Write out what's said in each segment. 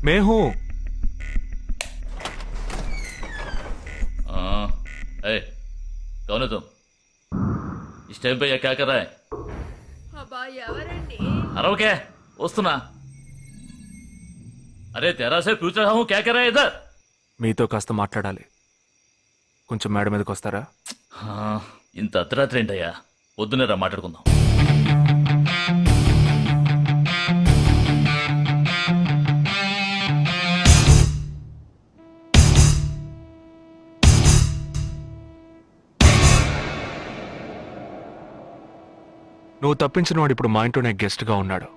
मैं हूँ। कौन है तुम? इस टाइम पे ये क्या कर रहा है? అబ్బా ఎవరండి? अरे क्या वस्तुना? अरे तेरा से पूछ रहा हूँ क्या कर रहा है इधर? మీతో కాస్త మాట్లాడాలి. కొంచెం మేడ మీదకి వస్తారా? ఇంత అర్ధరాత్రి ఏంటయ్యా? పొద్దునే రా మాట్లాడుకుందాం. నువ్వు తప్పించిన వాడు ఇప్పుడు మా ఇంట్లోనే గెస్ట్గా ఉన్నాడు.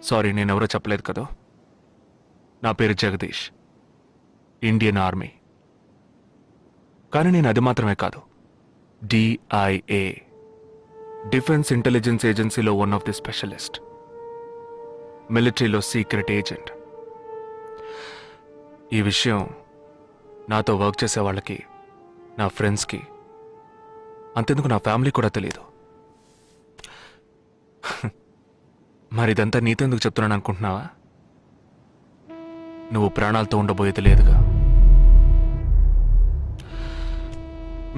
సారీ, నేనెవరో చెప్పలేదు కదా. నా పేరు జగదీష్, ఇండియన్ ఆర్మీ. కానీ నేను అది మాత్రమే కాదు, DIA, డిఫెన్స్ ఇంటెలిజెన్స్ ఏజెన్సీలో వన్ ఆఫ్ ది స్పెషలిస్ట్, మిలిటరీలో సీక్రెట్ ఏజెంట్. ఈ విషయం నాతో వర్క్ చేసే వాళ్ళకి, నా ఫ్రెండ్స్కి, అంతెందుకు నా ఫ్యామిలీ కూడా తెలియదు. మరి ఇదంతా నీతెందుకు చెప్తున్నాను అనుకుంటున్నావా? నువ్వు ప్రాణాలతో ఉండబోయేది లేదుగా.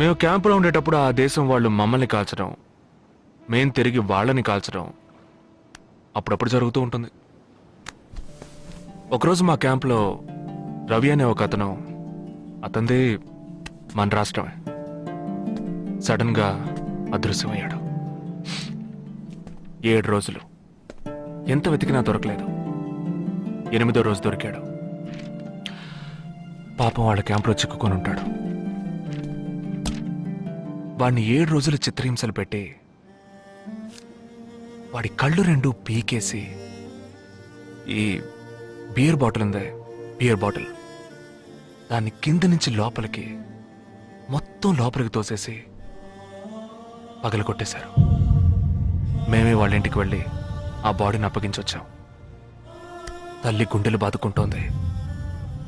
మేము క్యాంపులో ఉండేటప్పుడు ఆ దేశం వాళ్ళు మమ్మల్ని కాల్చడం, మేం తిరిగి వాళ్ళని కాల్చడం అప్పుడప్పుడు జరుగుతూ ఉంటుంది. ఒకరోజు మా క్యాంప్లో రవి అనే ఒక అతను, అతనిది మన రాష్ట్రమే, సడన్గా అదృశ్యమయ్యాడు. 7 రోజులు ఎంత వెతికినా దొరకలేదు. 8వ రోజు దొరికాడు. పాపం వాళ్ళ క్యాంపులో చిక్కుకొని ఉంటాడు. వాడిని 7 రోజులు చిత్రహింసలు పెట్టి వాడి కళ్ళు 2 పీకేసి ఈ బియర్ బాటిల్ ఉందే, బియర్ బాటిల్, దాన్ని కింద నుంచి లోపలికి మొత్తం లోపలికి తోసేసి పగల కొట్టేశారు. మేమే వాళ్ళ ఇంటికి వెళ్ళి ఆ బాడీని అప్పగించొచ్చాం. తల్లి గుండెలు బాదుకుంటోంది,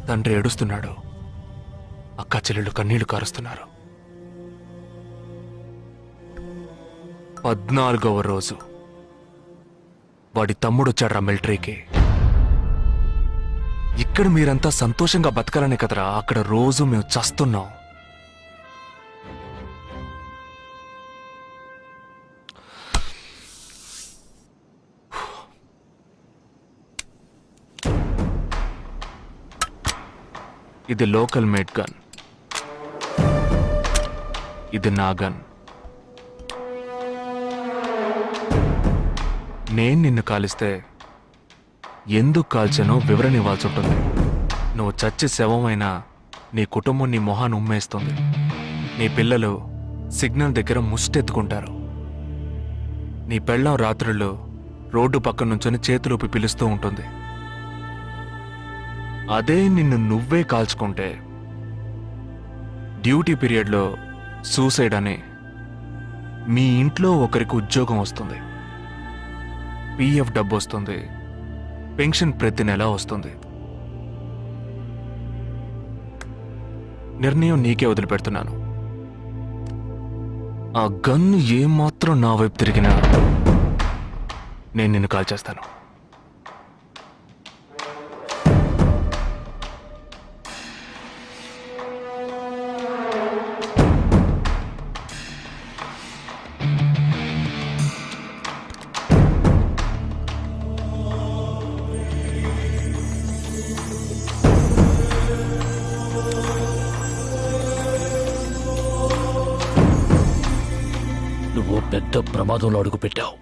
తండ్రి ఏడుస్తున్నాడు, అక్క చెల్లెళ్ళు కన్నీళ్లు కారుస్తున్నారు. 14వ రోజు వాడి తమ్ముడు వచ్చాడ్రా మిలిటరీకి. ఇక్కడ మీరంతా సంతోషంగా బతకాలనే కదరా అక్కడ రోజు మేము చస్తున్నాం. ఇది లోకల్ మేడ్ గన్, ఇది నా గన్. నేను నిన్ను కాలిస్తే ఎందుకు కాల్చానో వివరణ ఇవ్వాల్సి ఉంటుంది. నువ్వు చచ్చి శవమైనా నీ కుటుంబం నీ మొహాన్ని ఉమ్మేస్తుంది. నీ పిల్లలు సిగ్నల్ దగ్గర ముష్టెత్తుకుంటారు. నీ పెళ్ళం రాత్రుళ్ళు రోడ్డు పక్కన నుంచొని చేతులూపి పిలుస్తూ ఉంటుంది. అదే నిన్ను నువ్వే కాల్చుకుంటే డ్యూటీ పీరియడ్లో సూసైడ్ అని మీ ఇంట్లో ఒకరికి ఉద్యోగం వస్తుంది, PF డబ్బు వస్తుంది, పెన్షన్ ప్రతి నెల వస్తుంది. నిర్ణయం నీకే వదిలిపెడుతున్నాను. ఆ గన్ ఏమాత్రం నా వైపు తిరిగినా నేను నిన్ను కాల్చేస్తాను. నువ్వు పెద్ద ప్రమాదంలో అడుగు పెట్టావు.